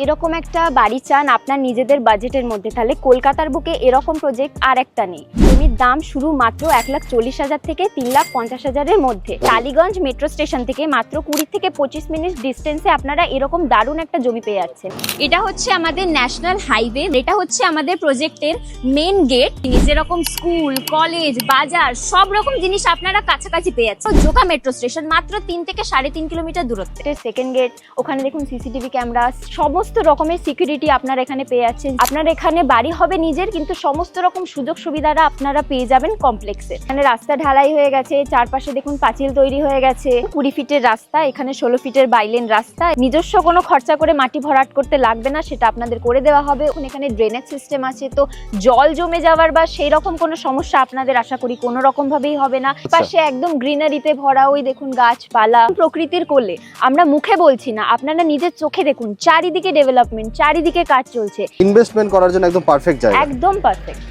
এরকম একটা বাড়ি চান আপনার নিজেদের বাজেটের মধ্যে, তাহলে কলকাতার বুকে এরকম প্রজেক্ট আর একটা নেই। জমির দাম শুরু মাত্র 1,40,000 থেকে 3,50,000-এর মধ্যে। টালিগঞ্জ মেট্রো স্টেশন থেকে মাত্র 20 থেকে 25 মিনিট ডিস্টেন্সে আপনারা এরকম দারুণ একটা জমি পেয়ে যাচ্ছেন। এটা হচ্ছে আমাদের ন্যাশনাল হাইওয়ে, এটা হচ্ছে আমাদের প্রজেক্টের মেন গেট। যেরকম স্কুল, কলেজ, বাজার সব রকম জিনিস আপনারা কাছাকাছি পেয়ে যাচ্ছেন। জোকা মেট্রো স্টেশন মাত্র 3 থেকে 3.5 কিলোমিটার দূরত্বে। সেকেন্ড গেট, ওখানে দেখুন সিসিটিভি ক্যামেরা, সমস্ত রকমের সিকিউরিটি আপনারা এখানে পেয়ে যাচ্ছেন। আপনার এখানে বাড়ি হবে নিজের, কিন্তু সমস্ত রকম সুযোগ সুবিধাটা আপনারা পেয়ে যাবেন কমপ্লেক্সে। এখানে রাস্তা ঢালাই হয়ে গেছে, চারপাশে দেখুন পাঁচিল তৈরি হয়ে গেছে। 20 ফিটের রাস্তা, এখানে 16 ফিটের বাইলেন রাস্তা। নিজস্ব কোনো খরচা করে মাটি ভরাট করতে লাগবে না, সেটা আপনাদের করে দেওয়া হবে। এখানে ড্রেনেজ সিস্টেম আছে, তো জল জমে যাওয়ার বা সেই রকম কোনো সমস্যা আপনাদের আশা করি কোনো রকম ভাবেই হবে না। পাশে একদম গ্রিনারিতে ভরা, ওই দেখুন গাছপালা, প্রকৃতির কোলে। আমরা মুখে বলছি না, আপনারা নিজের চোখে দেখুন, চারিদিকে ডেভেলপমেন্ট, চারিদিকে কাজ চলছে। ইনভেস্টমেন্ট করার জন্য একদম পারফেক্ট জায়গা। একদম পারফেক্ট।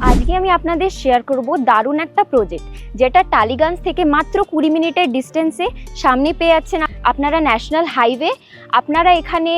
আজকে আমি আপনাদের শেয়ার করব দারুণ একটা প্রজেক্ট, যেটা টালিগঞ্জ থেকে মাত্র 20 মিনিটের ডিস্টেন্সে সামনে পেয়ে যাচ্ছেন আপনারা ন্যাশনাল হাইওয়ে। আপনারা এখানে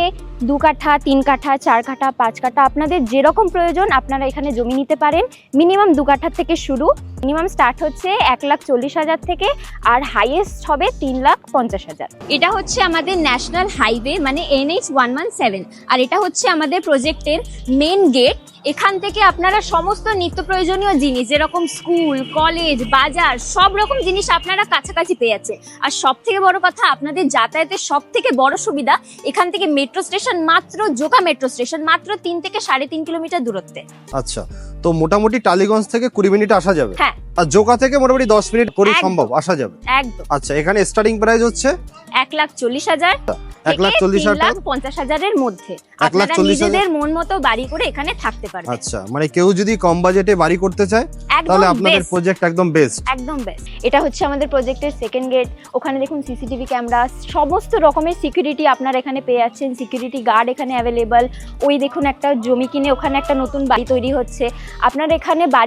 2 কাঠা, 3 কাঠা, 4 কাঠা, 5 কাঠা, আপনাদের যেরকম প্রয়োজন আপনারা এখানে জমি নিতে পারেন। মিনিমাম 2 কাঠার থেকে শুরু, মিনিমাম স্টার্ট হচ্ছে 1,40,000 থেকে, আর হাইয়েস্ট হবে 3,50,000। এটা হচ্ছে আমাদের ন্যাশনাল হাইওয়ে, মানে NH 117, আর এটা হচ্ছে আমাদের প্রজেক্টের মেন গেট। এখান থেকে আপনারা সমস্ত নিত্য প্রয়োজনীয় জিনিস, যেরকম স্কুল, কলেজ, বাজার সব রকম জিনিস আপনারা কাছাকাছি পেয়ে যাচ্ছে। আর সব থেকে বড় কথা, আপনাদের যাতায়াতের সব থেকে বড় সুবিধা, এখান থেকে মেট্রো স্টেশন মাত্র, জোকা মেট্রো স্টেশন মাত্র 3 থেকে 3.5 কিলোমিটার দূরত্বে। আচ্ছা, তো মোটামুটি টালিগঞ্জ থেকে 20 মিনিট আসা যাবে। হ্যাঁ, আর জোকা থেকে মোটামুটি 10 মিনিট করে সম্ভব আসা যাবে। একদম। আচ্ছা, এখানে স্টার্টিং প্রাইস হচ্ছে 1,40,000 3,50,000-এর মধ্যে। আপনারা নিজেদের মন মতো বাড়ি করে এখানে থাকতে পারবেন। আচ্ছা, মানে কেউ যদি কম বাজেটে বাড়ি করতে চায় তাহলে আপনাদের প্রজেক্ট একদম বেস্ট। একদম বেস্ট। এটা হচ্ছে আমাদের প্রজেক্টের সেকেন্ড গেট। ওখানে দেখুন সিসিটিভি ক্যামেরা, সমস্ত রকমের সিকিউরিটি আপনারা এখানে পেয়ে যাচ্ছেন। সিকিউরিটি গার্ড এখানে অ্যাভেলেবল। ওই দেখুন একটা জমি কিনে ওখানে একটা নতুন বাড়ি তৈরি হচ্ছে। আপনারা এখানে বাড়ি